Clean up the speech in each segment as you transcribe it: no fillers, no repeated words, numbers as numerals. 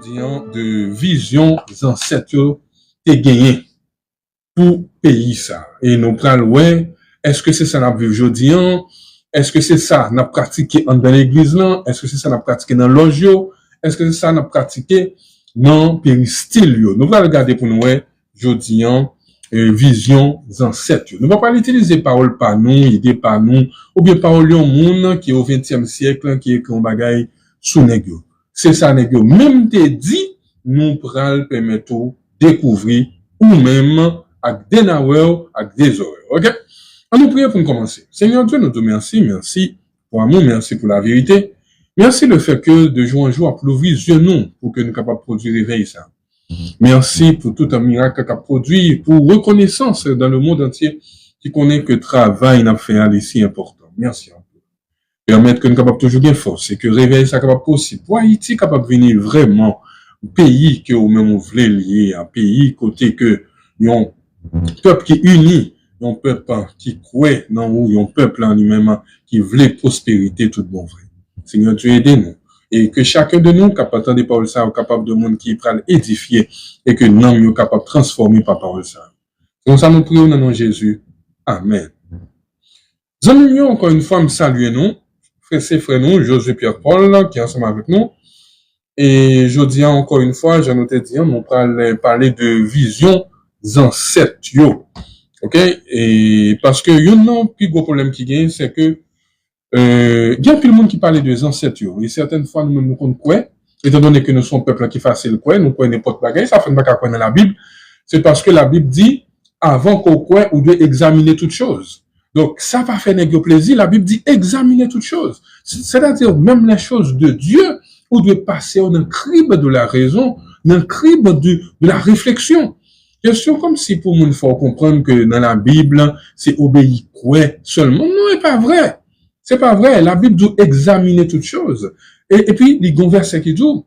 dis de vision ancêtres te gagné pour pays ça. Et nous prenons ouais, est-ce que c'est ça n'a vivre aujourd'hui? Est-ce que c'est ça n'a pratiqué dans l'église là? Est-ce que c'est ça n'a pratiqué dans l'ogio? Est-ce que c'est ça n'a pratiqué dans péristyle yo? Nous allons regarder pour nous ouais, aujourd'hui vision ancêtres. Nous ne va pas utiliser parole par nous, idée par nous, ou bien parole yon moun qui est au 20e siècle qui est un bagay sous nèg yo. C'est ça nèg yo même te dit nous pral permettre découvrir ou même avec des nawel, avec des oreilles. OK? On nous prie pour commencer. Seigneur Dieu, nous te merci, merci pour l'amour, merci pour la vérité. Merci le fait que de jour en jour, pour vision nous, pour que nous capables de produire réveil ça. Merci pour tout un miracle qu'a produit, pour reconnaissance dans le monde entier qui connaît que le travail n'a fait aller si important. Merci. Permettre que nous capables toujours bien force et que réveil ça capable possible. Pour Haïti capable de venir vraiment au pays que vous même voulez lier, un pays côté que yon peuple qui uni, yon peuple qui croit dans où yon peuple en lui-même qui voulait prospérité tout bon vrai. Seigneur Dieu aidez-nous. Et que chacun de nous, capable d'entendre des paroles ça, capable de monde qui prend édifier, et que nous sommes capables de transformer par parole ça. Donc ça nous prions dans le nom de Jésus. Amen. Nous encore une fois, me saluer nous, frère nous, Josué Pierre Paul, qui est ensemble avec nous. Et je dis encore une fois, j'en ai dit, on va parler de vision ancêtres. OK? Et parce que, il y a un plus gros problème qui gagne, c'est que, il y a plus de monde qui parle de ancêtres, et certaines fois, nous quoi, étant donné que nous sommes peuple qui facile quoi, nous connaissons n'importe bagaille, ça fait pas qu'on dans la Bible, c'est parce que la Bible dit, avant qu'on croit, on doit examiner toutes choses. Donc, ça va faire nègre plaisir, la Bible dit examiner toutes choses. C'est-à-dire, même les choses de Dieu, on doit passer dans le crible de la raison, dans le crible de la réflexion. Question comme si pour nous, il faut comprendre que dans la Bible, c'est obéir quoi seulement. Non, c'est pas vrai. C'est pas vrai. La Bible doit examiner toutes choses. Et puis, les grands versets qui disent,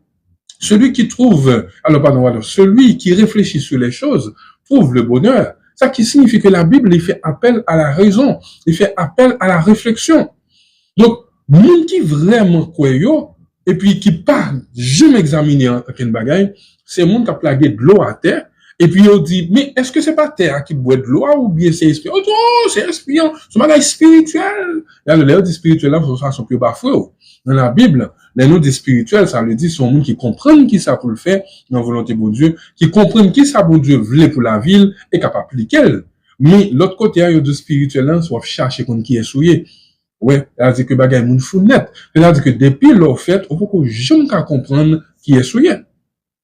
celui qui trouve, celui qui réfléchit sur les choses, trouve le bonheur. Ça qui signifie que la Bible, il fait appel à la raison. Il fait appel à la réflexion. Donc, monde qui vraiment croit yo, et puis qui pas jamais examiner en quel bagaille, c'est monde qui a plagué de l'eau à terre, et puis on dit, mais est-ce que c'est pas terre qui boit de l'eau, ou bien c'est inspirant? Oh, c'est inspirant, c'est un bagage spirituel. Là, le dit spirituel, là, ça sont plus bafoués. Dans la Bible, les noms des spirituels, ça veut dire, sont monde qui comprennent qui ça pour le faire, dans la volonté de Dieu, qui comprennent qui ça bon Dieu voulait pour la ville, et capable d'appliquer. Mais l'autre côté, il y a des spirituels, là, soit chercher contre qui est souillé. Ouais, c'est-à-dire que bagay moun fou net. C'est-à-dire que depuis leur fait, on peut que jamais qu'à comprendre qui est souillé.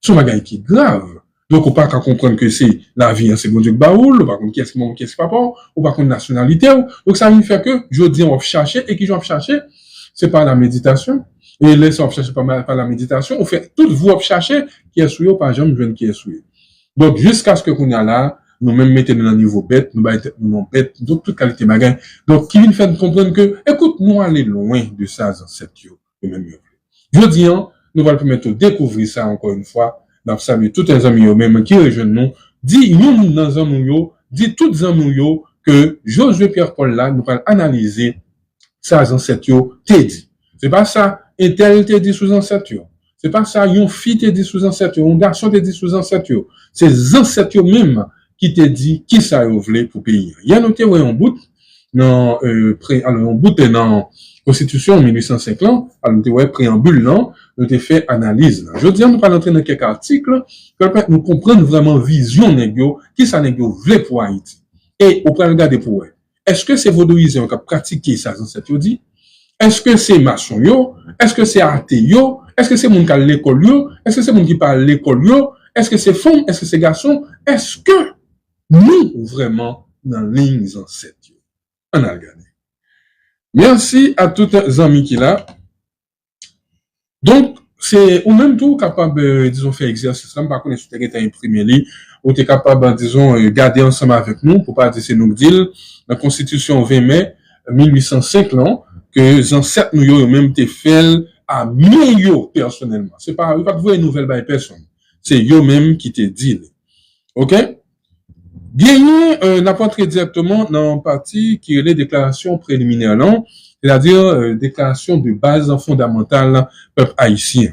C'est un bagay qui est grave. Donc, on pas qu'à comprendre que c'est la vie, c'est bon Dieu que baoul, on pas comprendre qui est papa, on pas comprendre nationalité. Donc, ça veut faire que, je dis, on va chercher, et qui je vais chercher, c'est pas la méditation. Et laisse on chercher par la méditation, on fait tout vous chercher qui est souillé, par exemple, jeune qui est souillé. Donc, jusqu'à ce que qu'on a là, nous même mettons dans un niveau bête, nous bête, donc toute qualité bagay. Donc, qui vient faire comprendre que, écoute, nous aller loin de ça, dans cette yo, même mieux. Je dis, nous allons permettre de découvrir ça encore une fois, dans saluer tous les amis même qui rejoignent nous, dit, nous, dans un yo, dit toutes les amis yo, que Josué Pierre Paul là, nous allons analyser ça, dans cette yo, t'es dit. C'est pas ça, un tel te dit sous ancêtre yo. C'est pas ça, yon fille te dit sous ancêtre yo, un garçon te dit sous ancêtre yo. C'est ancêtre yo même, qui te dit qui ça voulait pour payer. Il y a noté un bout dans un bout dans Constitution 1850, alors ouais préambule là, nous te fait analyse là. Je dis nous pas entrer dans quelques articles pour nous comprendre vraiment vision négo qui ça négo voulait pour Haïti. Et on peut regarder pour eux. Est-ce que c'est vaudouisant qui a pratiqué ça dans cette dit? Est-ce que c'est maçon yo? Est-ce que c'est athée yo? Est-ce que c'est mon qui à l'école yo? Est-ce que c'est mon qui parle l'école yo? Est-ce que c'est femme? Est-ce que c'est garçon? Est-ce que nous, vraiment, dans lignes ancêtres. On a regardé. Merci à tous les amis qui là. Donc, c'est, ou même tout capable, disons, faire exercice, là, par contre, si tu as imprimé li, ou tu es capable, disons, garder ensemble avec nous, pour pas dire c'est nous dire, la Constitution 20 mai 1805, là, que les ancêtres nous, yo, même, te fait à mieux, personnellement. C'est pas de voir une nouvelle by personne. C'est yo même qui te dit, OK? Gagner n'a pas entré directement dans une partie qui est les déclarations préliminaires, c'est-à-dire déclaration de base fondamentale peuple haïtien.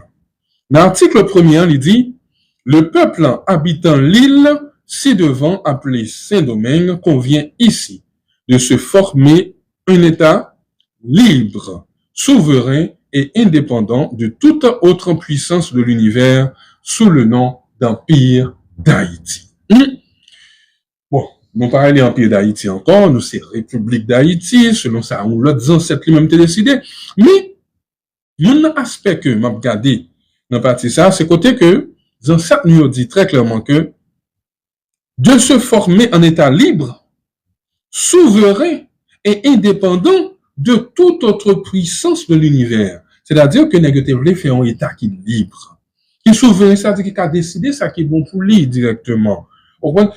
L'article premier, il dit, le peuple habitant l'île ci-devant appelé Saint-Domingue convient ici de se former un État libre, souverain et indépendant de toute autre puissance de l'univers sous le nom d'Empire d'Haïti. Bon, nous parlons d'Empire d'Haïti encore, nous c'est République d'Haïti, selon ça, on l'a ancêtres lui-même décidé, mais un aspect que m'a regardé dans partie ça, c'est côté que les ancêtres nous ont dit très clairement que de se former en état libre, souverain et indépendant de toute autre puissance de l'univers. C'est-à-dire que nous voulons faire un état qui est libre. Qui est souverain, c'est-à-dire qu'il a décidé ça qui est bon pour lui directement.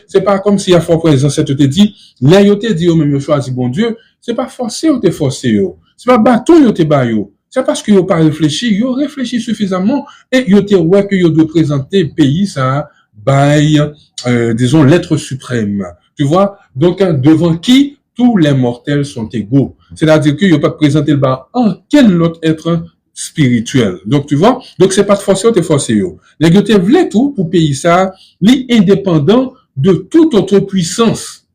C'est pas comme si à fois présent, ça te dit, là, yo te dit, même choisi bon Dieu, c'est pas forcé ou te forcé, c'est pas bâton yo te bayo. C'est parce que yo pas réfléchi, yo réfléchi suffisamment et yo te ouais que yo doit présenter pays ça by disons l'être suprême. Tu vois? Donc devant qui tous les mortels sont égaux. C'est-à-dire que yo pas présenter le bas en quel autre être spirituel. Donc tu vois? Donc c'est pas de forcer ou te forcer yo. Les yo te voulait tout pour pays ça, li indépendant de toute autre puissance.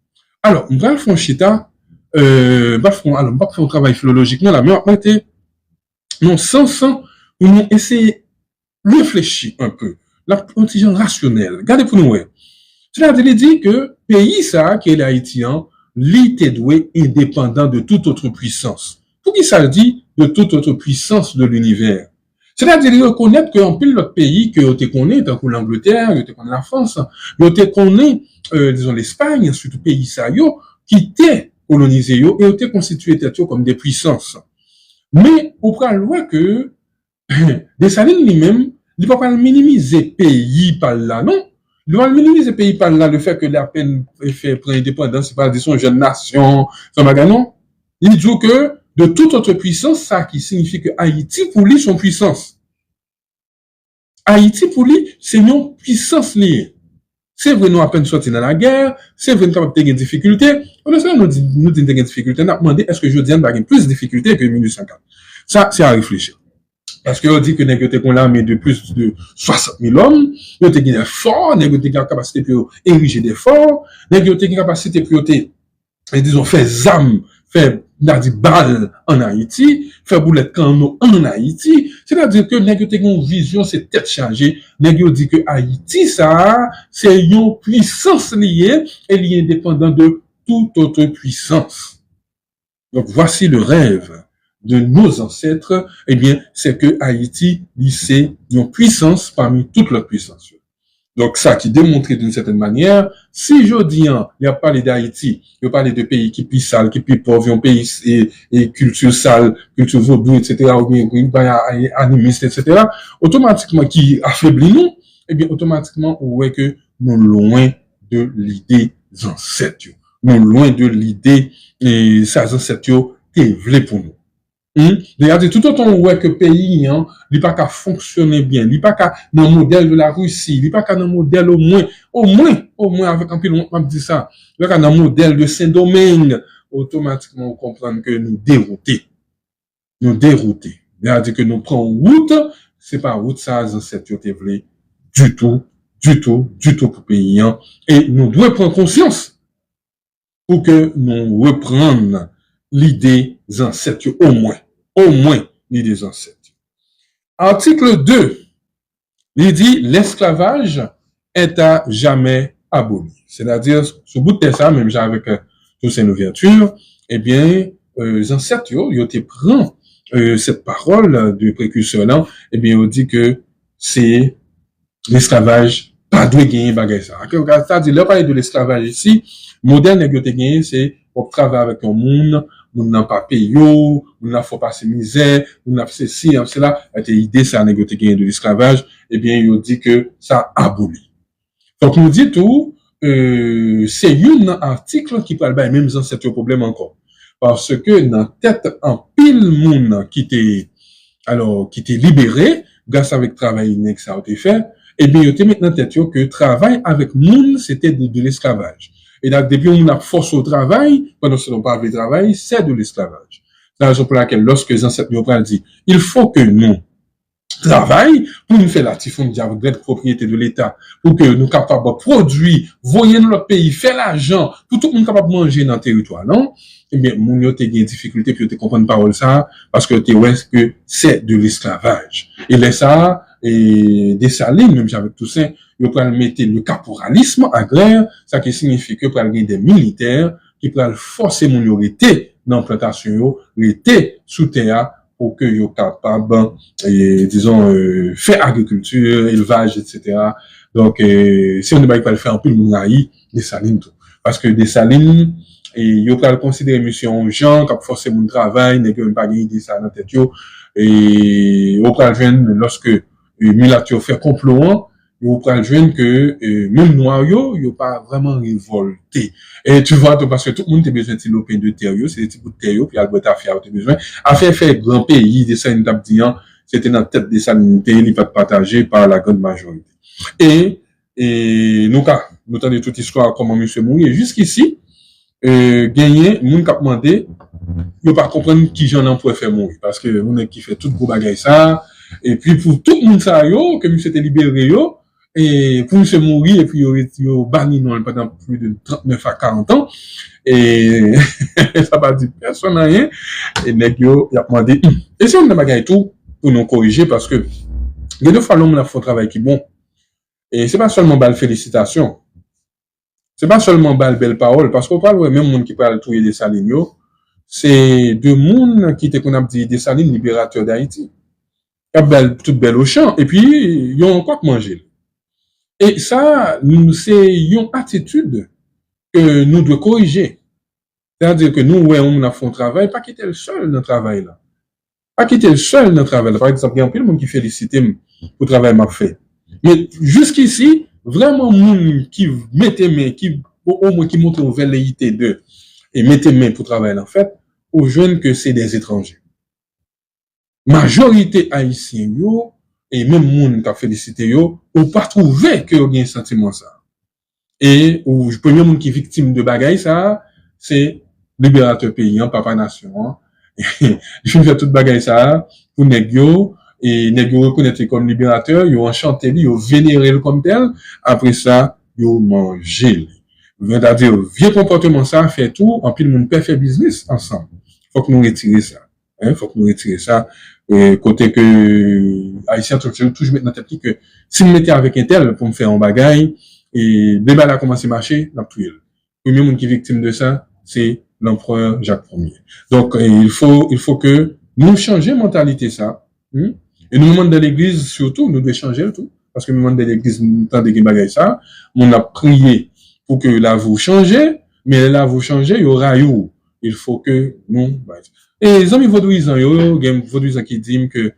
Alors, on va le faire chita on va faire un travail philologique non là, mais on va non, sans, où nous essayer de réfléchir un peu. La contingent rationnel. Regardez pour nous, ouais. C'est-à-dire, dit que pays, ça, qui est l'haïtien, l'ité doué indépendant de toute autre puissance. Pour qui ça dit de toute autre puissance de l'univers? C'est-à-dire, reconnaître qu'en pile l'autre pays que tu connais, tant que l'Angleterre, que tu connais la France, que tu connais, disons, l'Espagne, surtout pays, ça, yo, qui t'est colonisé, yo, et t'est constitué, comme des puissances. Mais, on prend loin que, Dessalines lui-même, il ne peut pas minimiser pays par là, non? Il va minimiser pays par là, le fait que la peine est fait pour l'indépendance, c'est pas, disons, jeune nation, ça m'a non? Il dit que, de toute autre puissance, ça qui signifie que Haïti, pour lui, son puissance. Haïti, pour lui, c'est une puissance liée. C'est vrai, nous à peine sorti dans la guerre, c'est vrai, nous avons des difficultés. On nous dit des difficultés, on a demandé, est-ce que je dis, qu'il y a plus de difficultés que 1850? Ça, c'est à réfléchir. Parce qu'on dit que nous avons l'armée de plus de 60 000 hommes, nous avons des forts, nous avons des capacités pour ériger des forts, nous avons des capacités pour, disons, faire ZAM, faire balles en Haïti, faire boulettes canon en Haïti. C'est-à-dire que nous avons une vision, c'est tête chargée. Nous avons dit que Haïti, ça, c'est une puissance liée et liée indépendant de toute autre puissance. Donc, voici le rêve de nos ancêtres, eh bien, c'est que Haïti, c'est une puissance parmi toutes leurs puissances. Donc, ça qui démontre d'une certaine manière, si je dis, il y a parlé d'Haïti, il y a parlé de pays qui pis sale, qui pis pauvre, un pays et culture sale, culture vaudou, etc., ou bien, animiste, etc., automatiquement, qui affaiblit nous, eh bien, automatiquement, on voit que nous loin de l'idée des ancêtres. Nous loin de l'idée, et ces ancêtres, qui voulaient pour nous. Regardez, tout autant on voit que pays, il n'est pas qu'à fonctionner bien, il n'est pas qu'à dans le modèle de la Russie, il n'est pas qu'à dans le modèle au moins, avec un peu, on dit ça, il n'est pas qu'à dans le modèle de Saint-Domingue, automatiquement, on comprend que nous dérouter. C'est-à-dire que nous prenons route, c'est pas route, ça, cette voulu du tout pour pays, et nous devons prendre conscience pour que nous reprenions l'idée des ancêtres, au moins l'idée des ancêtres. Article 2, il dit l'esclavage est à jamais aboli. C'est-à-dire, sous bout de ça, même avec toutes ces ouvertures, eh bien, les ancêtres, ils te prennent cette parole du précurseur là, eh bien, on dit que c'est l'esclavage, pas de gagner bagay ça. C'est-à-dire, là, parler de l'esclavage ici, moderne, c'est on travaille avec un monde, nous n'avons pas payé, nous n'avons pas passé misère, nous n'avons ceci, cela. L'idée, c'est à négocier de l'esclavage. Eh bien, il dit que ça abolit. Donc, nous dit tout, c'est un article qui parle même dans ce problème encore. Parce que dans tête en pile monde qui était libéré, grâce avec travail que ça a été fait, eh bien, il était maintenant tête que travail avec monde, c'était de l'esclavage. Et donc, depuis on a force au travail, pendant ce qu'on parle de travail, c'est de l'esclavage. C'est la raison pour laquelle, lorsque les ancêtres nous ont dit, il faut que nous travail pour nous faire la tifon de propriété de l'État, pour que nous capables de produire, voyer dans notre pays, faire l'argent, pour tout le monde capable de manger dans le territoire, non? Eh bien, moun yo te gen difficulté, puis yo te comprendre parole ça, parce que te ouest que c'est de l'esclavage. Et là, ça, et Dessalines, même avec Toussaint, yo pral mettre le caporalisme agraire, ça qui signifie que pral gen des militaires, qui pral forcer moun yo rete dans plantation yo, rete sous terre, pour que yo capable, disons, faire agriculture, élevage, etc. Donc, si on ne va pas le faire en plus, moun haï, Dessalines tout. Parce que Dessalines, et yo pral considérer mission gens qui forcer mon travail, n'est que pas gagner ça dans tête yo, et yo pral joindre lorsque Milat yo fait complot, yo pral joindre que même noir yo pas vraiment révolté. Et tu vois, parce que tout le monde a besoin de l'opin de terre yo, c'est des petits bouts de terre yo, puis Albert Afia a besoin. A fait grand pays, des salines d'abdian, c'était dans la tête des salinités, il pas partagé par la grande majorité. Et nous t'en toute histoire comment monsieur mourir jusqu'ici, gagner, moun k'ap mandé, yo pas comprendre qui j'en pour faire mourir. Parce que moun qui fait tout gros bagay ça, et puis pour tout le monde ça yo, que monsieur était libéré yo, et pour monsieur mourir, et puis yo banni non pendant plus de 39 à 40 ans, et ça pas dit personne rien, et nèg yo, y a demandé, et c'est un bagay tout, pour nous corriger, parce que, il y a deux fois l'homme a fait un travail qui bon, et c'est pas seulement bal félicitations, c'est pas seulement belle parole, parce qu'on parle, même monde qui parle tout des Salines, c'est de monde qui était qu'on a dit des Salines libérateurs d'Haïti. Toute belle au champ, et puis, ils ont encore manger. Et ça, c'est une attitude que nous devons corriger. C'est-à-dire que nous, ouais, on a fait un travail, pas quitter le seul dans le travail, là. Pas quitter le seul dans le travail, là. Par exemple, il y a un peu de monde qui félicite pour le travail m'a fait. Mais, jusqu'ici, vraiment, moun qui mettez main, qui, au moins, qui montre une velléité de, et mettez main pour travailler, en fait, aux jeunes que c'est des étrangers. Majorité haïtienne, yo, et même moun qui a félicité yo, ou pas trouvé que y a un sentiment ça. Et, ou, le premier monde qui est victime de bagaille, ça, c'est libérateur paysan, papa nation, je fais toute bagaille ça, pour nèg yo, et nèg yo reconnaître comme libérateur, yo enchanté li, yo vénéré comme tel, après ça, yo mangé. C'est-à-dire, vieux comportement ça, fait tout, en plus, moun peut faire business ensemble. Faut que nous retirions ça. Faut que nous retirions ça. Côté que, Haïtien, toujours mettre dans tête que, si me mettais avec un tel pour me faire un bagaille, et débat là commencé à marcher, n'a tout. Le premier monde qui est victime de ça, c'est l'empereur Jacques Ier. Donc, il faut que nous changions mentalité ça. Et nous demandons de l'église, surtout, nous devons changer le tout. Parce que nous demandons de l'église, nous temps de bagaille ça, on a prié pour que là vous changez, mais là vous changez, il y aura you. Il faut que nous, et les amis vaudouisants, vaudouisants qui disent que,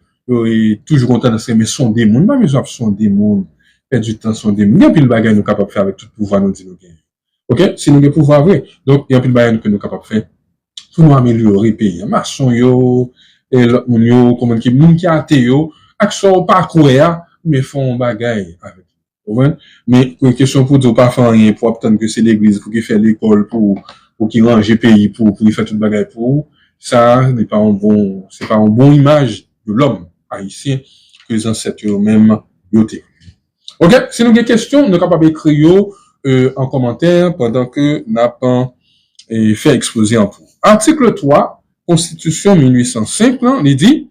est toujours content de se mais son démon, pas besoin de son démon, perdre du temps son démon. Il y a plus de bagaille nous capables de faire avec tout pouvoir nous dire, ok? Si nous avons pouvoir vrai. Donc, il y a plus de bagaille que nous capables de faire pour nous améliorer le pays. Maçon yo, et l'autre moun yo, comme qui a athée yo, action pas courir, mais font bagaille avec. Mais, question pour dire pas faire rien, pour obtenir que c'est l'église, pour qu'il fait l'école, pour qu'il range le pays, pour qu'il fait toute bagaille pour, ça n'est pas c'est pas un bon image de l'homme haïtien que les ancêtres eux-mêmes yoté. Ok? Si nous avons des questions, nous sommes capables d'écrire en commentaire pendant que nous avons fait exploser en pour. Article 3, Constitution 1805, il dit,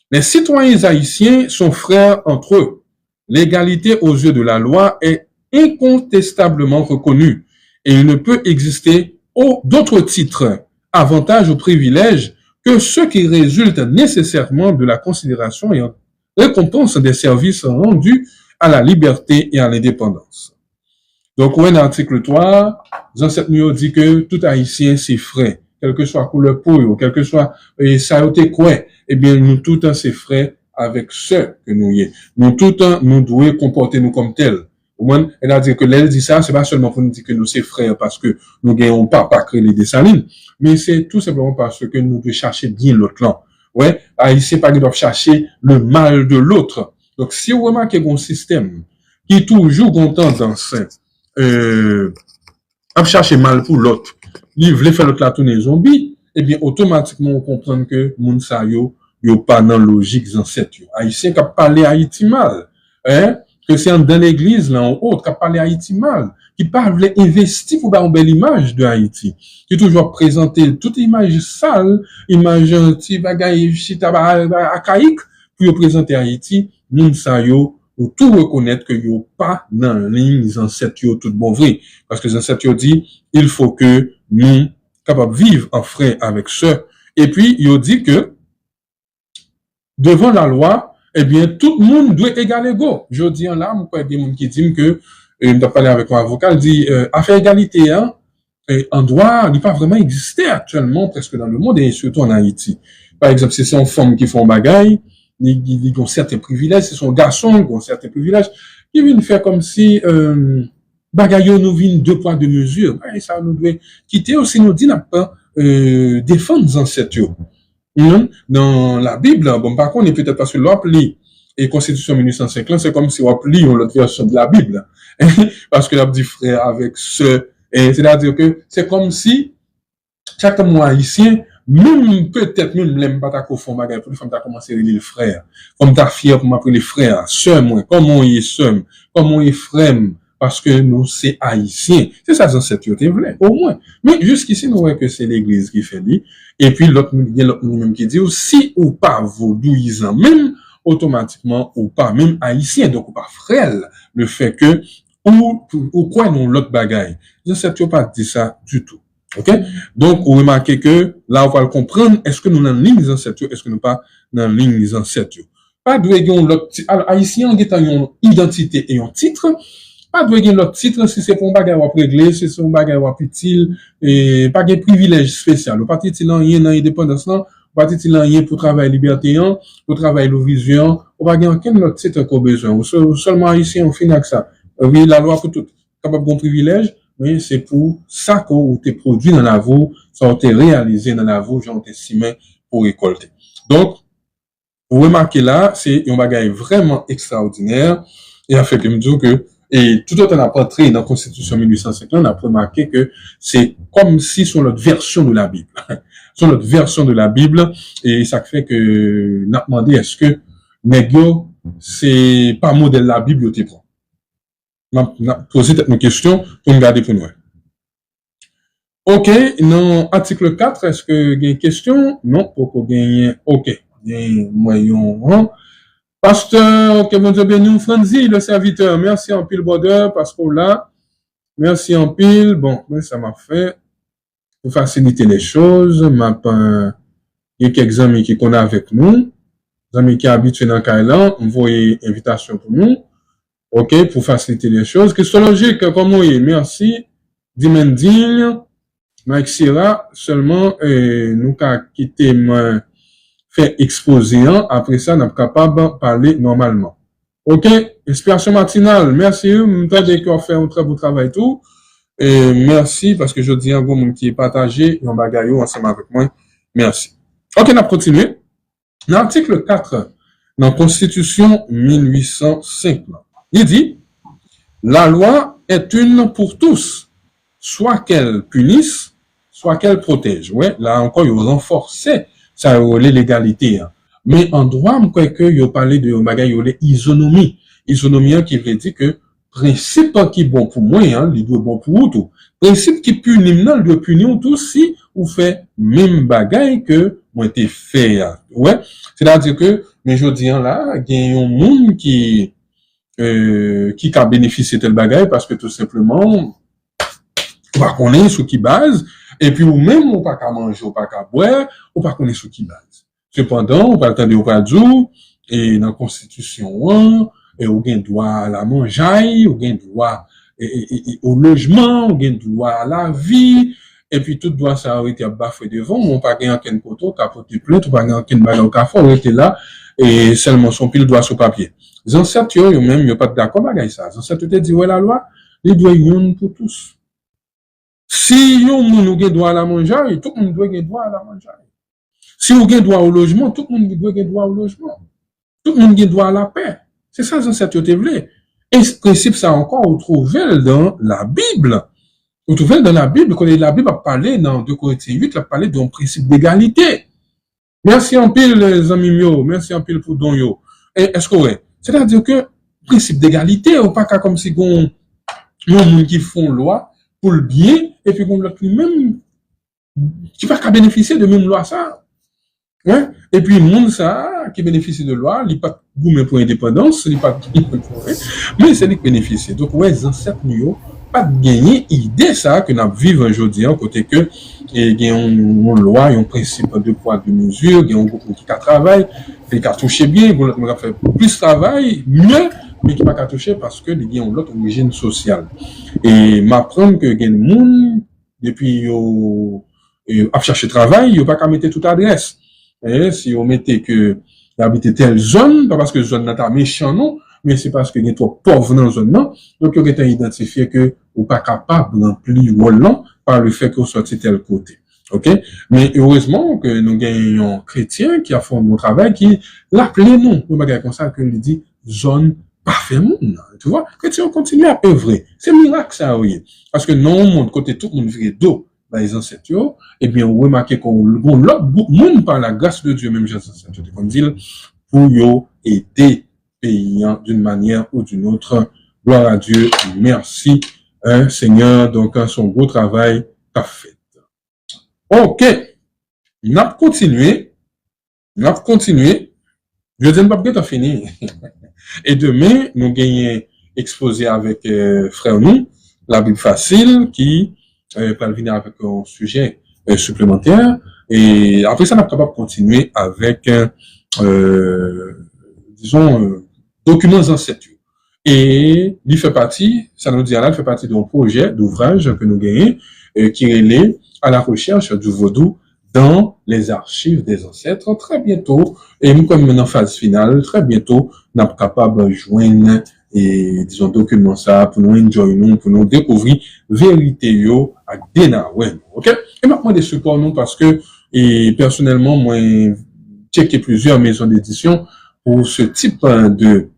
les citoyens haïtiens sont frères entre eux. L'égalité aux yeux de la loi est incontestablement reconnue et il ne peut exister d'autres titres, avantages ou privilèges que ceux qui résultent nécessairement de la considération et en récompense des services rendus à la liberté et à l'indépendance. Donc, dans l'article 3, Jean-Sept Nuyo dit que tout haïtien c'est frère, quel que soit couleur peau, quel que soit ça a été quoi, eh bien nous tout un c'est frère avec ceux que nous y est. Nous tout un nous devons comporter nous comme tels. Au moins, elle a dit que l'elle dit ça, c'est pas seulement pour nous dire que nous c'est frères parce que nous gagnons pas créer les Dessalines, mais c'est tout simplement parce que nous devons chercher bien l'autre là. Ouais, haïtien pas doivent chercher le mal de l'autre. Donc si vous remarquez un système qui est toujours content dans à chercher mal pour l'autre, il veut faire l'autre là tourner zombie, eh bien automatiquement on comprend que moun sa yo yo pas dans logique ancêtre. Haïtien qui a parlé Haïti mal, hein, que c'est dans l'église là ou autre qui a parlé Haïti mal, qui parle investir pour avoir une belle image de Haïti, qui toujours présenter toute image sale, image anti bagaille chita archaïque pour présenter Haïti, moun sa yo ou tout reconnaître que yo pas dans ligne ancêtre yo tout bon vrai, parce que les ancêtres yo dit il faut que nous capables vivre en frère avec sœur, et puis yo dit que devant la loi, eh bien, tout le monde doit égal égaux. Je dis en là, il y a des gens qui disent que, je dois parler avec un avocat, il dit, affaire égalité, hein, en droit, il n'est pas vraiment existé actuellement, presque dans le monde, et surtout en Haïti. Par exemple, si c'est une femme qui font bagaille, ils ont certains privilèges, si c'est un garçon qui ont certains privilèges, ils viennent faire comme si, bagaille nous viennent deux poids, deux mesures. Et ça nous doit quitter aussi, nous dit, n'a pas, défendre les ancêtres. Dans la Bible, bon, par contre, peut-être parce que l'Appli et Constitution 1850, c'est comme si l'Appli ou l'autre version de la Bible. Parce que l'Appli dit frère avec ce, c'est-à-dire que c'est comme si chaque mois haïtien, même peut-être, même l'aime pas ta fond bagay, pour les femmes t'as commencé à lire le frère. Comme t'as fier pour m'appeler les frères, sœur, moi, comment il est sœur, comment il est frère, parce que nous, c'est haïtien. C'est ça, ancêtre, tu vrai, au moins. Mais jusqu'ici, nous voyons que c'est l'église qui fait dit. Et puis, l'autre même qui dit, si ou pas vaudouisant, même automatiquement, ou pas, même haïtien, donc, ou pas frêle, le fait que, ou quoi non l'autre bagaille. Ancêtre, pas dit ça du tout. OK? Donc, vous remarquez que, là, on va le comprendre, est-ce que nous dans ligne des ancêtres, est-ce que nous pas dans ligne des ancêtres? Pas de l'autre, alors, haïtien, on a une identité et un titre, pas de l'autre titre si c'est pour un bagage à régler, si c'est un bagage à utile, et pas de privilège spécial. Pas de rien dans l'indépendance, pas de rien pour travail liberté, pour travail de vision, ou pas de aucun autre titre qu'on a besoin. Seulement ici, on finit avec ça. Oui, la loi pour tout. Capable de privilège, mais c'est pour ça qu'on t'est produit dans la vie, ça t'est réalisé dans la vie, j'en t'ai simé pour récolter. Donc, vous remarquez là, c'est un bagage vraiment extraordinaire, et a fait que me dire que et tout autant on a entré dans la Constitution 1850, on a remarqué que c'est comme si sur notre version de la Bible. Sur notre version de la Bible, et ça fait que, n'a demandé est-ce que, Negio, c'est pas modèle de la Bible, tu prends. N'a posé une question pour nous garder pour nous. OK, dans article 4, est-ce que il y a une question? Non, pour gagner. OK. Moyen, Pasteur, que mon Dieu bénisse, Franzi, le serviteur. Merci en pile, border, parce qu'on l'a. Merci en pile. Bon, ça m'a fait pour faciliter les choses. Il y a quelques amis qui connaissent avec nous. Des amis qui habitent dans le Kailan. On voit une invitation pour nous. OK, pour faciliter les choses. Christologique, comment est? Merci. Dimendigne. Mike Sira, seulement, nous qu'a quitté fait exposer, après ça, on est capable de parler normalement. OK? Inspiration matinale. Merci, m'entendez qu'on fait un très beau travail tout. Et merci, parce que je dis un gros monde qui est partagé, un bagaillot ensemble avec moi. Merci. OK, on a continué. Dans l'article 4, dans la Constitution 1805, il dit, la loi est une pour tous, soit qu'elle punisse, soit qu'elle protège. Ouais, là encore, il renforçait ça relève l'égalité. Mais en droit, je crois que il parlé de bagay isonomie. Isonomie qui veut dire que principe qui est bon pour moi, il doit bon pour tout. Principe qui punit, il doit punir tout si ou fait même bagay que moi t'ai fait. Ouais, c'est-à-dire que mais je dis là, il y a un monde qui a bénéficié de tel bagay parce que tout simplement on va connaître sur qui base. Et puis, ou même, on pas qu'à manger, ou pas qu'à boire, ou pas connaître sur qui base. Cependant, on va attendre au pas dire, et dans la Constitution, et on gain droit à la manger, on gain droit au logement, on gain droit à la vie, et puis tout droit ça aurait été bafoué devant, on pas gagné aucun poteau, capote plainte, ou pas gagné aucun bagarre au café, on était là, et seulement son pile droit sur papier. Les ancêtres, eux même, ils pas d'accord avec ça. Les ancêtres te dit, ouais, la loi, les droits y pour tous. Si yon moun nou gen droit à la manger, tout le monde doit gen droit à la manger. Si vous gen droit au logement, tout le monde doit gen droit au logement. Tout le monde gen droit à la paix. C'est ça, ancêtre te vle. Et ce principe, ça encore, vous trouvez dans la Bible. Vous trouvez dans la Bible, quand la Bible a parlé dans 2 Corinthiens 8, elle a parlé d'un principe d'égalité. Merci en pile, les amis mio. Merci en pile pour don yo. Et est-ce que ouais? C'est-à-dire que, principe d'égalité, ou pas qu'à comme si on, monde qui font loi pour le bien, et puis qu'on l'autre lui-même, qui va qu'à bénéficier de même loi ça. Ouais? Et puis, monde ça, qui bénéficie de loi, il n'est pas gourmet pour l'indépendance, il n'est pas mais c'est lui qui bénéficie. Donc, ouais, les ancêtres, nous, pas de gagner idée ça, que nous vivons aujourd'hui, en côté que, il y a une loi, il y a un principe de poids, de mesure, il y a un groupe qui travaille, qui a touché bien, qui a fait plus de travail, mieux, mais qui n'a pas touché parce que il y a une autre origine sociale. Et m'apprendre que il y a des gens, depuis, à chercher travail, il n'y a pas qu'à mettre toute adresse. Et si on mettait que habiter telle zone, pas parce que zone n'est pas méchant, non, mais c'est parce que il y a trop pauvre dans la zone, non. Donc, il y a identifié que ou pas capable de remplir rôle par le fait qu'on soit tel côté. OK? Mais heureusement que nous gagnons un chrétien qui a fait un bon travail, qui l'appelait non. Nous regardons comme ça, que lui dit zone parfait monde. Tu vois? Chrétien continue à œuvrer. C'est miracle, ça, oui. Parce que non, mon côté, tout le monde vire d'eau. Les ancêtres, eh bien, on remarque qu'on l'autre monde par la grâce de Dieu, même les ancêtres, comme dit, pour yo aider payants d'une manière ou d'une autre. Gloire à Dieu. Merci, Seigneur. Donc, son beau travail qu'a fait. OK. N'a continué. Je dis pas que t'as fini. Et demain, nous gagnons exposé avec frère nous, la Bible facile qui pour venir avec un sujet supplémentaire. Et après ça, on est capable de continuer avec, disons, documents ancêtres. Et il fait partie, ça nous dit là, il fait partie d'un projet d'ouvrage que nous gagnons, qui est lié à la recherche du vaudou dans les archives des ancêtres. Très bientôt, et nous comme en phase finale, très bientôt, on est capable de joindre et disons document ça pour nous enjoy nous, pour nous découvrir vérité yo à dena ouais. OK? Et maintenant des supports nous parce que et personnellement moi checké plusieurs maisons d'édition pour ce type de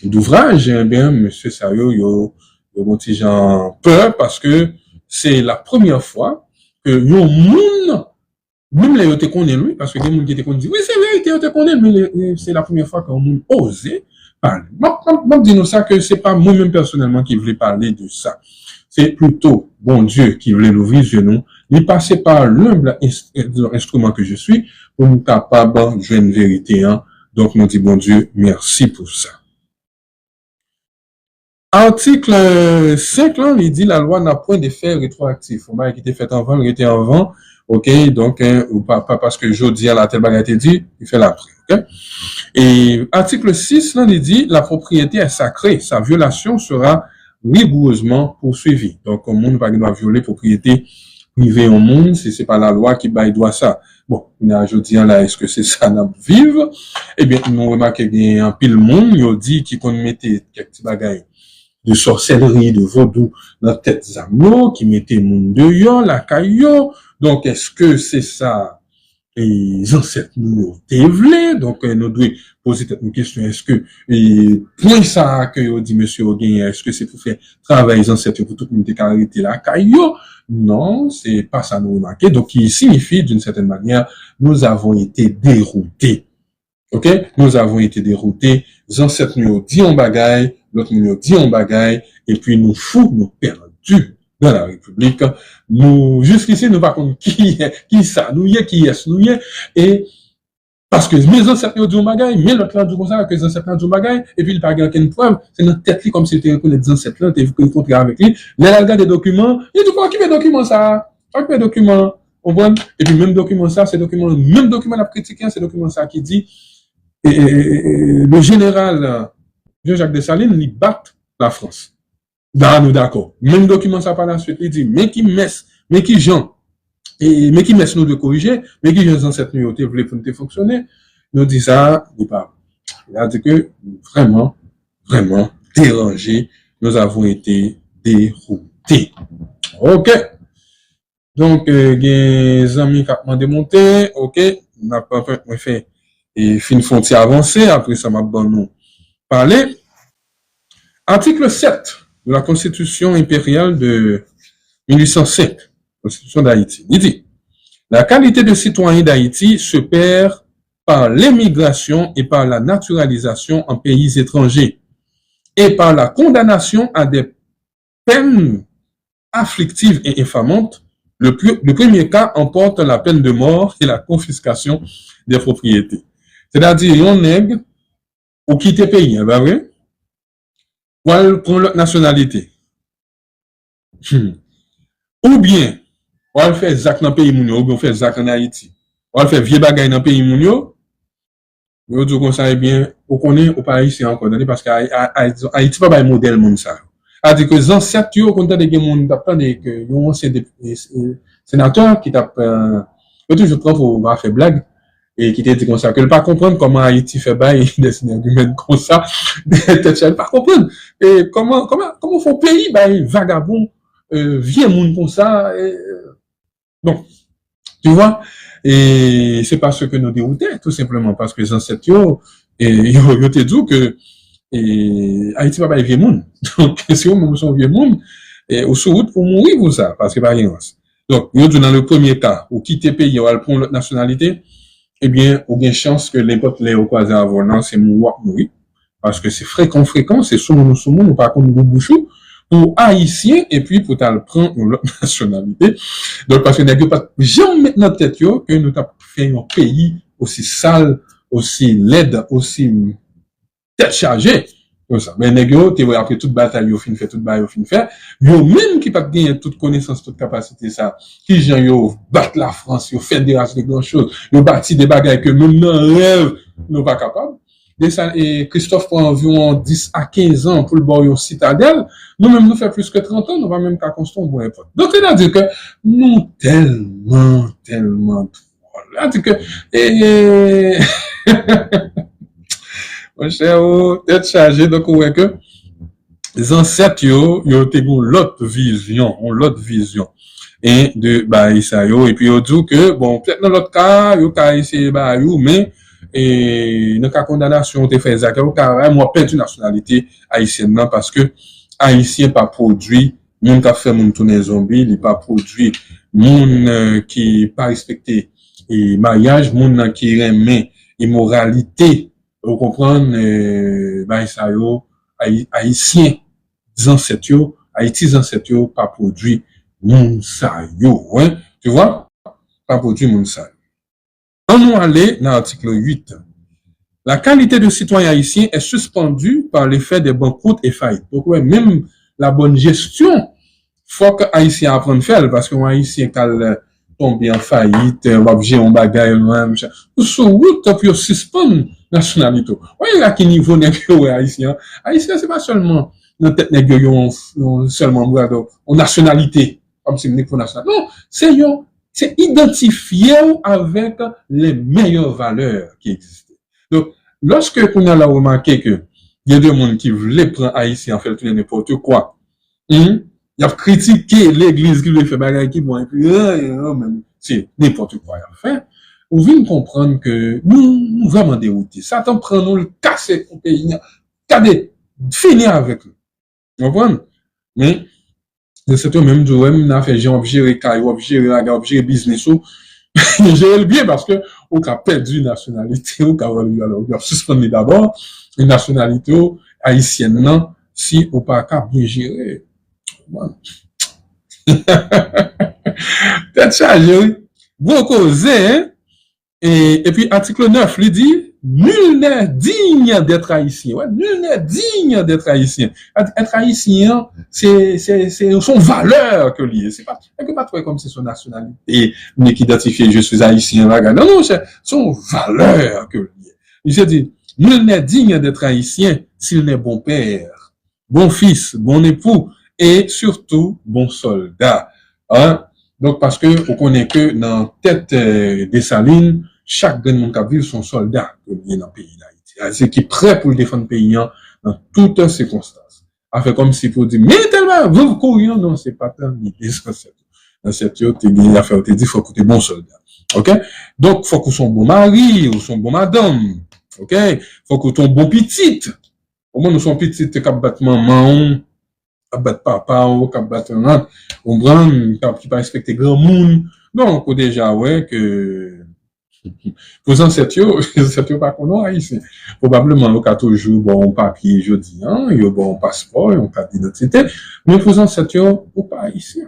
d'ouvrage, eh bien monsieur Sayo yo un petit genre peur parce que c'est la première fois que yo monde même les te connaît lui parce que des monde qui te connaît dit oui c'est vérité on te connaît mais c'est la première fois qu'on monde osé parler. Moi, dis-nous ça que c'est pas moi-même personnellement qui voulais parler de ça. C'est plutôt bon Dieu qui voulait nous viser nous. Il passait par l'humble instrument que je suis pour nous capables de jouer une vérité. Hein. Donc, nous dit bon Dieu, merci pour ça. Article 5, là, il dit la loi n'a point d'effet rétroactif. On m'a qui était fait avant, il était avant. OK, donc, ou pas parce que je dis à la telle bagarre été dit, il fait l'après. OK? Et article 6, là, il dit, la propriété est sacrée. Sa violation sera rigoureusement poursuivie. Donc, au monde, pas doit violer propriété privée au monde, si c'est pas la loi qui baille doit ça. Bon, je dis là, est-ce que c'est ça, n'a vivre? Eh bien, nous remarquons qu'il y a un pile monde, il dit qu'il qu'on mettait quelques petits bagailles de sorcellerie, de vaudou dans la tête d'amour, qui mettait monde dehors, la caillou. Donc, est-ce que c'est ça, les ancêtres nous développer? Donc, nous devons poser une question. Est-ce que, point ça que dit monsieur Oguin, est-ce que c'est pour faire travailler les ancêtres pour tout le monde arrêter la caillou? Non, c'est pas ça nous remarquer. Donc, il signifie d'une certaine manière, nous avons été déroutés. OK? Nous avons été déroutés. Les ancêtres nous dit en bagaille, l'autre nous dit en bagaille, et puis nous fous, nous perdus dans la République. Nous, jusqu'ici, nous pas contre qui ça, nous y est, qui est, nous y est, et parce que mes ancêtres nous dit en bagaille, mais l'autre là dit comme ça, que les ancêtres nous dit en bagaille, et puis il n'y a pas aucune preuve, c'est notre tête comme si tu reconnaît des ancêtres là, tu es rencontré avec lui, là, il regarde des documents, il dit pas qui fait document ça, pas qui document, on voit, et puis même document ça, c'est document, même document la critiquer, c'est document ça qui dit, le général Jean-Jacques Dessalines, il bat la France. Là, nous d'accord. Même document ça par la suite, il dit, mais qui messe nous de corriger, mais qui gens ancêtres nous voulaient pour nous fonctionner, nous dit ça, il pas. Il a dit que vraiment dérangé, nous avons été déroutés. OK. Donc, les amis qui ont démonté, OK, on n'a pas fait et fin frontière avancée, après ça m'a bon nous parler. Article 7 de la Constitution impériale de 1805, Constitution d'Haïti. Il dit, la qualité de citoyen d'Haïti se perd par l'émigration et par la naturalisation en pays étrangers, et par la condamnation à des peines afflictives et infamantes. Le premier cas emporte la peine de mort et la confiscation des propriétés. C'est-à-dire, on nègre ou quitte le pays, hein, vrai? Ou elle prend l'autre nationalité. Ou bien, ou elle fait Zach dans le pays mounio, ou bien on fait Zach en Haïti. Ou elle fait vieux bagay dans le pays mounio. Yo dit comme ça, eh bien, on connaît, au pas ici encore, parce qu'Haïti pas un modèle monde ça. C'est-à-dire que les ancêtres, yo, quand t'as des monde, t'as que, yon, c'est des sénateurs qui t'a, yo toujours prend pour faire blague, et qui t'a dit comme ça, que le pas comprendre comment Haïti fait bail, des arguments comme ça, t'as pas comprendre. Et comment font pays, vagabond, vieux monde comme ça, donc, tu vois, et c'est pas ce que nous déroutait, tout simplement, parce que les ancêtres, yo te dit que, Haïti pas vieux monde. Donc, si on sont vieux monde, ou sur route pour mourir pour ça, parce que pas rien. Donc, yo dit dans le premier cas, ou quitter pays, ou prendre l'autre nationalité, eh bien, ou bien chance que n'importe les au croisé avant, non, c'est mourir. Parce que c'est fréquent, c'est souvent, ou par contre, bouchou, pour haïtien, et puis pour t'al prendre l'autre nationalité. Donc, parce que n'a pas jamais mettre dans tête yo, que nous t'avons fait un pays aussi sale, aussi laide, aussi tête chargée. Comme ça. Mais nègre, t'es après toute bataille, yo fin fait, toute bataille, yo fin fait. Yo même qui pas gagné toute connaissance, toute capacité, ça. Qui gens yo battre la France, yo fédération de grandes choses, yo bâti des bagailles que même dans rêve, nous pas capable. Et Christophe prend environ 10 à 15 ans pour le bord yon citadelle. Nous-mêmes, nous fait plus que 30 ans, nous va même qu'à construire un bon époque. Donc, c'est-à-dire que nous tellement, c'est-à-dire que, mon cher, tête chargée, donc, on voit que les ancêtres, yo te gon l'autre vision. Et de, ça, et puis, yo dit que, bon, peut-être dans l'autre cas, yo ka essayer, mais, et dans la condamnation te fait ça moi perdu nationalité haïtienne non parce que haïtien pas produit monde qui fait monde tourner zombie il pas produit monde qui pas respecté et mariage monde qui remet immoralité vous comprendre ça yo haïtien ancêtres yo haïti ancêtres yo pas produit monde ça yo hein tu vois pas produit monde ça. On nous aller dans l'article 8. La qualité de citoyen haïtien est suspendue par l'effet des banqueroutes et faillites. Donc, ouais, même la bonne gestion, faut que haïtien apprenne à faire, parce que haïtien, quand tombe en faillite, objet, on bagaille, sur route, puis suspend nationalité. Oui, là, qui niveau n'est que haïtien. Haïtien, c'est pas seulement, notre tête n'est seulement, en nationalité, comme si pour nationalité. Non, c'est identifié avec les meilleures valeurs qui existent. Donc, lorsque on a remarqué que il y a des gens qui voulaient prendre haïtien en fait tout n'importe quoi, il a critiqué l'église qui lui fait bagarre qui bon et puis c'est n'importe quoi à faire. On vient comprendre que nous vraiment déroutés. Satan prend nous le casser au pays, finir avec nous. Vous comprenez? Mais de cette même jour, on a fait genre gérer caillou, gérer business ou gérer le bien parce que on a perdu une nationalité, on a suspendu d'abord une nationalité haïtienne non si on pas bien gérer. Peut-être chargé. Vous causez hein? Et puis article 9 lui dit nul n'est digne d'être haïtien. Ouais, nul n'est digne d'être haïtien. Être haïtien, c'est son valeur que lié. C'est pas trop comme c'est son nationalité, mais qui identifie je suis haïtien. Non, c'est son valeur que lié. Il se dit, nul n'est digne d'être haïtien s'il n'est bon père, bon fils, bon époux, et surtout bon soldat. Hein? Donc, parce que, on connaît que dans tête des salines, chaque grand monde qui vit son soldat dans le pays d'Haïti. C'est qui est prêt pour défendre le pays dans toutes circonstances. Fait comme si pour dire, mais tellement, vous courez, non, c'est pas tant l'idée, dans cette tu as affaire, tu dis, faut que tu es bon soldat. OK? Donc, faut que son bon mari, ou son bon madame. OK? Faut que ton bon petit. Au moins, nous sommes petits, tu as battre maman, tu battre papa, tu battre un on prend, qui pas respecter grand monde. Donc, déjà, ouais, que, Pour ancêtres, ancêtres pas qu'on a ici. Probablement, on a toujours bon papier, je dis, hein, il y a bon passeport, il y a carte d'identité, mais pour ancêtres, ou pas ici.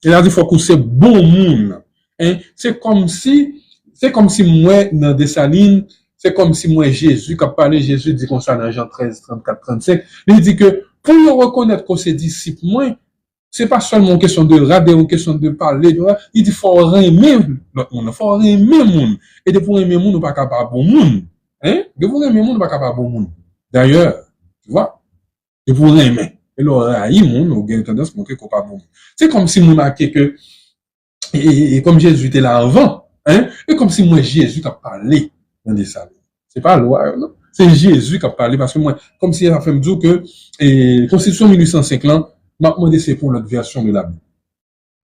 Il a dit, faut que c'est bon monde. Hein? C'est comme si moi, dans Dessalines, c'est comme si moi, Jésus, quand parlait Jésus, dit comme ça dans Jean 13, 34, 35, il dit que pour nous reconnaître que c'est disciples, moi, c'est pas seulement une question de rader, une question de parler, il dit, faut aimer notre monde, faut aimer monde. Et de pour aimer monde, on pas capable bon monde. Hein? De pour aimer monde, on pas capable bon monde. D'ailleurs, tu vois, de pour aimer. Et là, il monde, on a tendance à montrer qu'on pas bon monde. C'est comme si nous marquait que, et comme Jésus était là avant, hein? Et comme si moi, Jésus a parlé dans des salles. C'est pas loi, non? C'est Jésus qui a parlé parce que moi, comme si il a fait me dire que, Constitution 1805 là, m'a demandé c'est pour l'autre version de la Bible.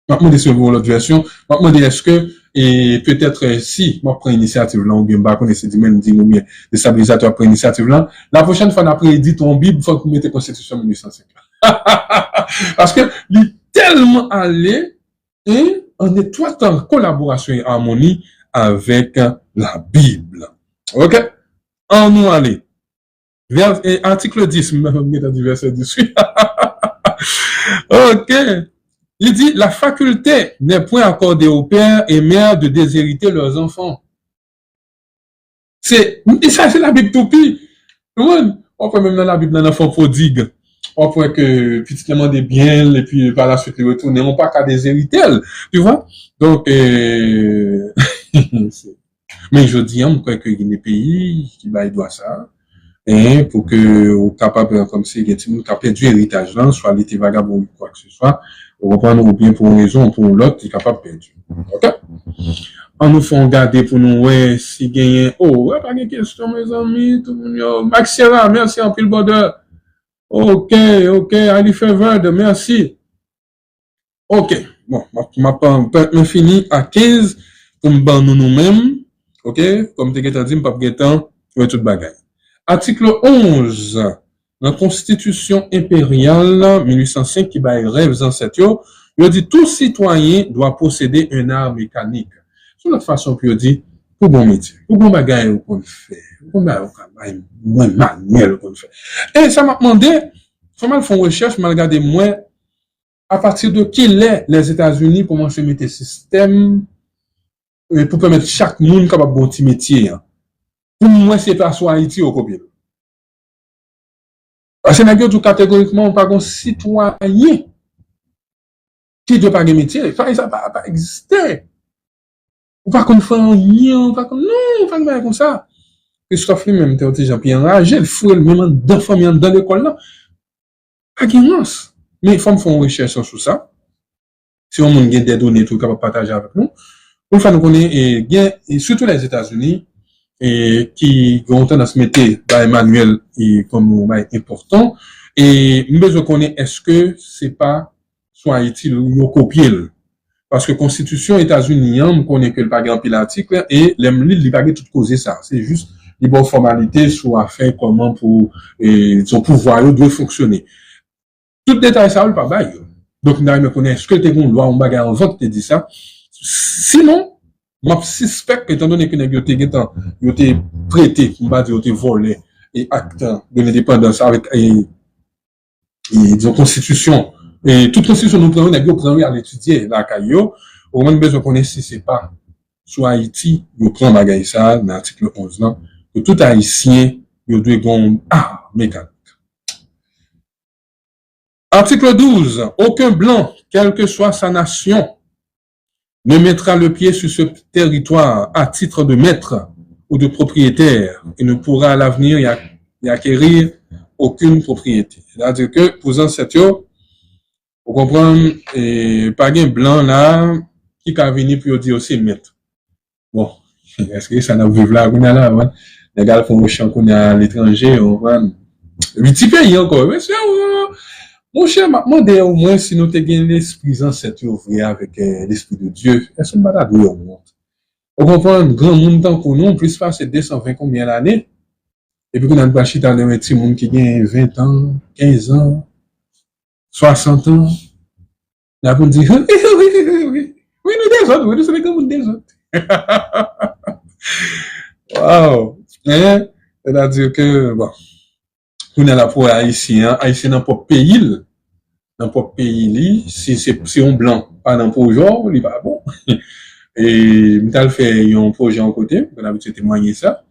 M'a demandé c'est pour l'autre version. M'a demandé est-ce que, et peut-être si, moi, prends initiative là, ou bien, bah, connaissez dit même, dit ou bien, les stabilisateurs prennent initiative là, la prochaine fois, après, dit ton Bible, faut que vous mettez Constitution 1805 là. Parce que, il est tellement allé, et en étroite collaboration et harmonie avec la Bible. Ok? En nous aller. Article 10, verset 18. Ok. Il dit, la faculté n'est point accordée aux pères et mères de déshériter leurs enfants. Et ça, c'est la Bible tout pis. On peut même dans la Bible, dans l'enfant prodigue. On peut que, petit demande bien, et puis par la suite, les retourner, on pas qu'à déshériter, tu vois? Donc, mais je dis, on croit qu'il y a des pays qui doit ça. Et pour que, on capable, comme si, il y a des gens qui perdu héritage là, soit l'été vagabond ou quoi que ce soit, on reprend ou bien pour une raison ou pour l'autre, il est capable de perdre. Ok? On nous fait regarder pour nous, ouais, si gagne, oh, ouais, pas de question, mes amis, tout le monde, Maxira, merci en pile bonheur. Ok, Ali Feverde, merci. Ok, bon, ma fini à 15 pour me ban nous-mêmes. Ok, comme tu as dit, je pas de temps, pour tout bagaille. Article 11, la Constitution impériale 1805 qui baille rêves ancêtres, il dit tout citoyen doit posséder un art mécanique. C'est notre façon pour dire pour bon métier, pour bon bagaille qu'on fait, pour bon bagaille moins manuel qu'on fait. Et ça m'a demandé, comment ils font recherche, m'a regardé moi à partir de qui les États-Unis pour se mettre système pour permettre chaque monde capable bon petit métier. Pour moi, c'est pas soit Haïti au copie. Parce que tout catégoriquement, on pas un citoyen qui doit pas de métier. Ça n'a pas existé. Ou pas qu'on fait un lien, pas comme, non, pas comme ça. Christophe lui-même, t'es aussi Jean-Pierre enragé, le fou, même dans famille, dans l'école là. Pas guidance. Mais il faut faire une recherche sur ça. Si on a des données, tout capable de partager avec nous. Pour faire nous connaître, et surtout les États-Unis, et qui ont tendance à mettre Emmanuel comme important. Et nous besoin connaître est-ce que c'est pas soit Haïti ou copier. Parce que Constitution États-Unis, on connaît que le pas grand pile article et il pas tout causer ça. C'est juste les bonnes formalités sur affaire comment pour son pouvoir doit fonctionner. Tout détail ça le pas bail. Donc nous me connaît est-ce que tu une loi on bagarre avant que tu dis ça. Sinon je suspecte étant donné que nous été prêté, on va dire, été volé et acte de l'indépendance avec disons constitution et toute constitution nous prenons à l'étudier la caillou au moins besoin connaître si c'est pas sur Haïti nous prend bagaille ça dans l'article 11 là que tout haïtien il doit gon mécanique. Article 12 aucun blanc quelle que soit sa nation ne mettra le pied sur ce territoire à titre de maître ou de propriétaire et ne pourra à l'avenir y acquérir aucune propriété. C'est-à-dire que, pour ancêtres, vous comprenez, pas un blanc là, qui a venir pour dire aussi maître. Bon, est-ce que ça n'a vu là, qu'on a là, ouais? Les gars font le champ qu'on a à l'étranger, on va, 8 pays encore, mais c'est, mon cher, m'a demandé au moins si nous avons l'esprit ancêtre vrai avec l'esprit de Dieu. Est-ce que nous avons au monde? On comprend un grand monde tant que nous, plus passer 220 combien d'années. Et puis, on a pas chita dans un petit monde qui a 20 ans, 15 ans, 60 ans. Là, pour dire, oui, nous des autres, oui, nous sommes comme des autres. Wow. Hein? C'est-à-dire que, bon, on est là pour Haïtien, Haïtien dans pas pays, dans pas pays, si on blanc, pas dans pas genre, il va bon. Et, m'tal fait un projet en côté, on a l'habitude de témoigner ça.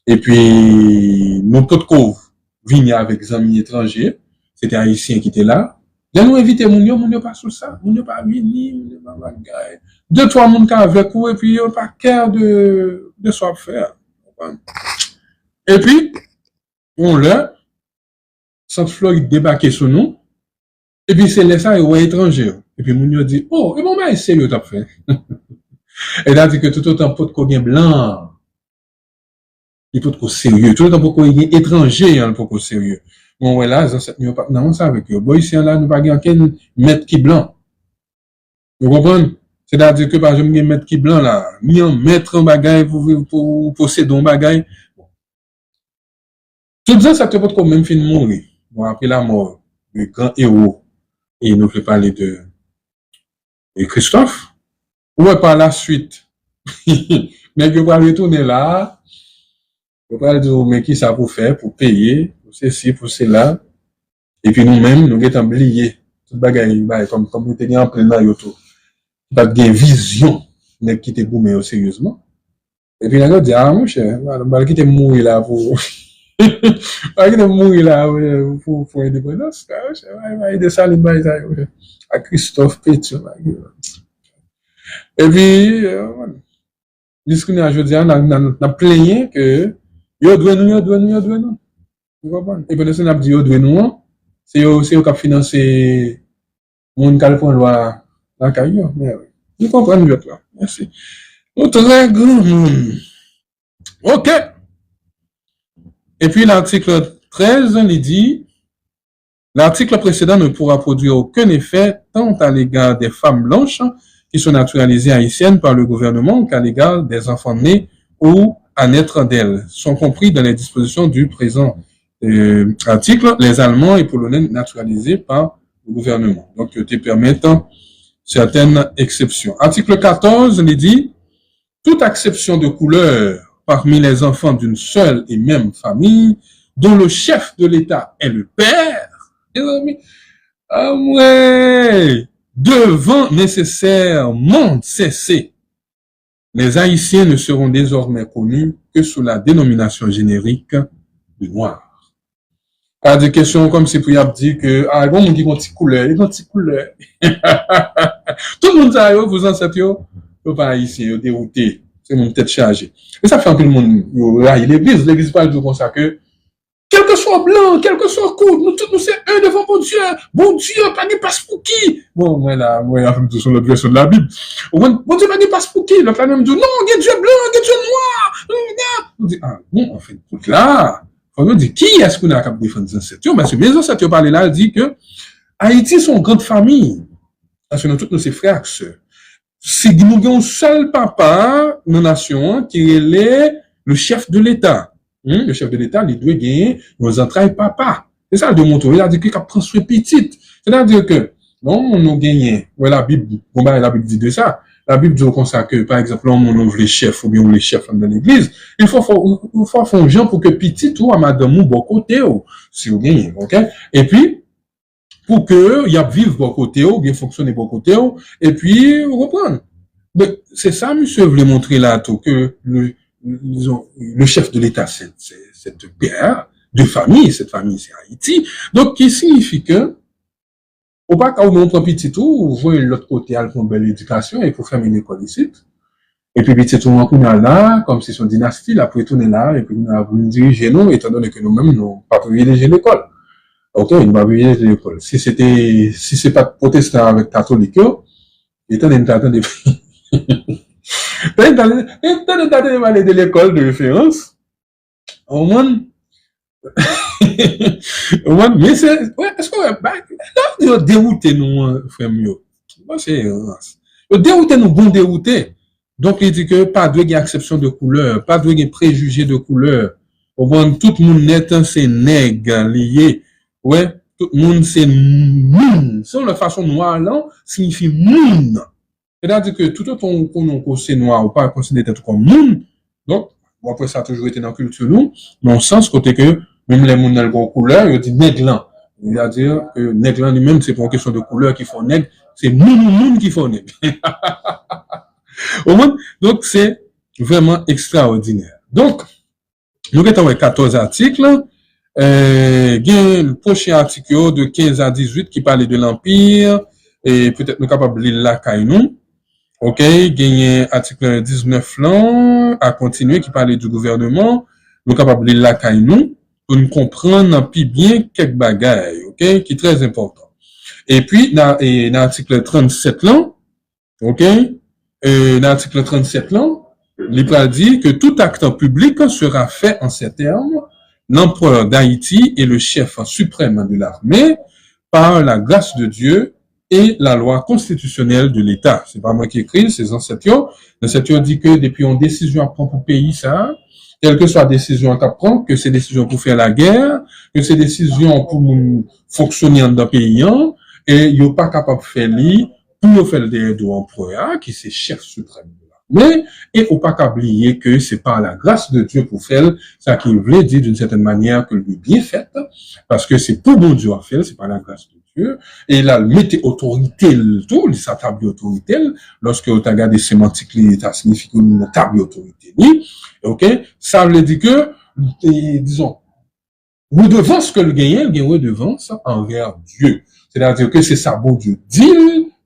Et puis, nous, tout couvre, vignes avec des amis étrangers, c'était Haïtien qui était là. Là, nous inviter moun yo pas sous ça, moun yo pas vini, moun yo pas bagay. Deux, trois moun ka avec vous, et puis, yo pas cœur de soit faire. Et puis, on l'a, Centre Floride débarqué sur nous, et puis c'est là ça, ils étranger. Et puis, moun yo dit, oh, et bon, ben, sérieux, t'as fait. Et là, dit que tout autant pour qu'on blanc, il faut qu'on sérieux. Tout autant pour qu'on est étranger, il faut qu'on sérieux. Bon, ouais, là, nous pas, non, ça avec eux. Bon, ici, là, nous pas aucun maître qui blanc. Vous comprenez? C'est-à-dire que, par exemple, il y a un maître qui blanc, là, ni un maître en bagaille pour posséder un bagaille. Tout ça, ça te peut qu'on même fin de mourir. Bon, après la mort, le grand héros, et il nous fait parler de Christophe. Ouais, par la suite, mais que va retourner là, on va dire, mais qui ça pour faire, pour payer, pour ceci, pour cela. Et puis nous-mêmes, nous avons oublié tout bagaille, comme nous étions en plein dans yoto. Pas de vision, mais qui était boumé sérieusement. Et puis, on a dit, ah, mon cher, on va quitter mourir là pour, on va quitter mourir là pour indépendance. On va aider ça, à Christophe Pétion. Et puis, jusqu'à aujourd'hui, on a plaigné que, yo doit nous. Vous comprenez? Et puis, on a dit, yo doit nous, c'est eux qui ont financé mon Californie loi la caillou. Mais oui. Vous comprenez, je là. Merci. Très grand. OK. Et puis, l'article 13, il dit, l'article précédent ne pourra produire aucun effet tant à l'égard des femmes blanches qui sont naturalisées haïtiennes par le gouvernement qu'à l'égard des enfants nés ou à naître d'elles. Sont compris dans les dispositions du présent article les Allemands et Polonais naturalisés par le gouvernement. Donc, te permettent certaines exceptions. Article 14, il dit, toute exception de couleur parmi les enfants d'une seule et même famille, dont le chef de l'État est le père, ah ouais, devant nécessairement cesser. Les Haïtiens ne seront désormais connus que sous la dénomination générique de Noirs. Pas de questions comme si vous dire que, ah, bon, on dit qu'on petit couleur, il petit couleur. Tout le monde sait, vous ancêtres, vous pas Haïtiens, vous dérouté. C'est mon tête chargée. Et ça fait un peu le monde, l'église parle de comme ça que, quel que soit blanc, quel que soit court, nous tous, nous c'est un devant bon Dieu, pas de passe pour qui? Bon, moi, là, je sur l'autre version de la Bible. Bon Dieu, pas de passe pour qui? L'autre, là, même dit, non, il y a Dieu blanc, il y a Dieu noir. On dit, ah, bon, en fait, tout là, on nous dit, qui est-ce qu'on a capable de défendre les ancêtres? Parce que mes ancêtres parlent là, dit que Haïti, sont une grande famille. Parce que nous, tous, nous, c'est frères et sœurs. Si nous avons un seul papa dans la nation qui est le chef de l'État. Le chef de l'État, il doit gagner nos entrailles papa. C'est ça, de montrer. Il a dit qu'il a pris soin petite. C'est-à-dire que, non, on gagne. Ouais, la Bible dit de ça. La Bible dit comme ça que, par exemple, on ouvre les chefs ou bien les chefs dans l'église. Il faut faire un genre pour que petite ou à madame ou bon côté, si vous gagnez, ok? Et puis, pour que y a vivre bon côté, ou bien fonctionner bon côté, et puis, vous comprenez? C'est ça, monsieur, voulait montrer là, tout, que le chef de l'État, c'est cette père de famille, cette famille, c'est Haïti. Donc, qui signifie que, au pas quand on prend petit tout, vous voyez l'autre côté, à une belle éducation, et pour faire une école ici. Et puis, petit tout, on a là, comme si son dynastie, là, pour retourner là, et puis, on a voulu diriger nous, étant donné que nous-mêmes, nous pas privilégié l'école. Ok, il m'a privilégié l'école. Si c'est pas protestant avec catholique, étant donné que de l'école de référence, au moins, mais c'est, ouais, est-ce que, là, dérouté nous, frère mieux. Moi, c'est, dérouté nous, bon dérouté. Donc, il dit que pas de exception de couleur, pas de préjugé de couleur. Au moins, tout le monde net, c'est nègre, lié. Ouais, tout le monde, c'est moun. Sur la façon noire, là, signifie moun. C'est-à-dire que tout autant qu'on c'est noir ou pas considéré comme moun, Donc, bon, après, ça a toujours été dans la culture, nous, dans le sens, côté que, même les mouns dans le couleur, ils disent nègre. C'est-à-dire que nègre lui-même, c'est pas une question de couleur qui font nègre, c'est moun qui font nègre. Au moins, donc, c'est vraiment extraordinaire. Donc, nous avons 14 articles. Il y a le prochain article de 15 à 18 qui parlait de l'Empire. Et peut-être nous sommes capables de lire la caille. OK, gagné article 19 là, à continuer, qui parlait du gouvernement. Nous sommes capables de lire la caille pour nous comprendre un peu bien quelques bagailles, OK, qui est très important. Et puis, dans l'article 37 là, OK, dans l'article 37 là, l'État dit que tout acte public sera fait en ces termes: l'empereur d'Haïti est le chef suprême de l'armée par la grâce de Dieu et la loi constitutionnelle de l'État. C'est pas moi qui écris, c'est Zancetio. Zancetio dit que depuis une décision à prendre pour le pays, ça, quelle que soit la décision à prendre, que c'est décision pour faire la guerre, que c'est décision pour fonctionner dans le pays, et il n'est pas capable de faire lui pour faire le derrière de l'empereur, qui c'est chef suprême de l'armée, et on pas qu'à oublier que c'est par la grâce de Dieu pour faire ça qu'il voulait dire d'une certaine manière que le bien fait, parce que c'est pour bon Dieu à faire, c'est par la grâce de Dieu. Et là, le mettait autorité, tout, il s'attablit autorité, lorsque on a regardé sémantique, ça signifie qu'on table autorité. OK? Ça veut dire que, disons, redevance que le gagnant, redevance envers Dieu. C'est-à-dire que c'est ça, bon Dieu dit,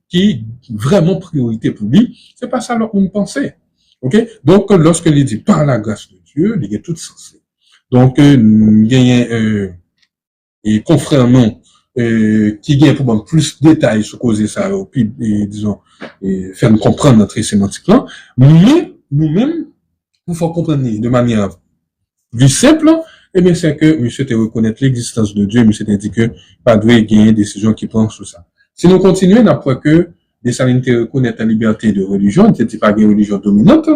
qui vraiment priorité pour lui, c'est pas ça leur pensée. OK? Donc, lorsque il dit par la grâce de Dieu, il est tout sensé. Donc, il y a et confrère non, qui gagne pour moi plus de détails sur causer ça, puis, disons, faire nous comprendre notre sémantique là. Mais, nous-mêmes, il faut comprendre de manière plus simple, eh bien, c'est que monsieur te reconnaître l'existence de Dieu, monsieur te dit que pas de gagner décision qui prend sur ça. Si nous continuons, d'après que Dessalines te reconnaît la liberté de religion, il ne dit pas une religion dominante,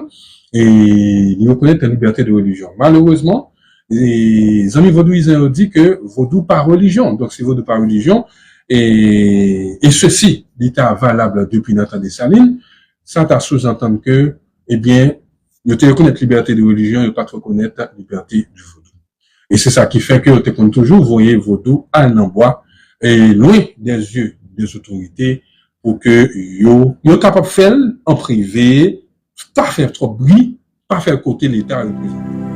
et il reconnaît la liberté de religion. Malheureusement, les amis vaudouisants ont dit que vaudou par religion. Donc, c'est vaudou par religion, et ceci, l'état valable depuis notre Dessalines, ça t'a sous-entendre que, eh bien, il te reconnaît la liberté de religion, il pas te reconnaître la liberté du vaudou. Et c'est ça qui fait que te compte toujours, voyez vaudou à un endroit, et loin des yeux des autorités, pour que yo capable de faire en privé, pas faire trop de bruit, pas faire côté l'État représenter.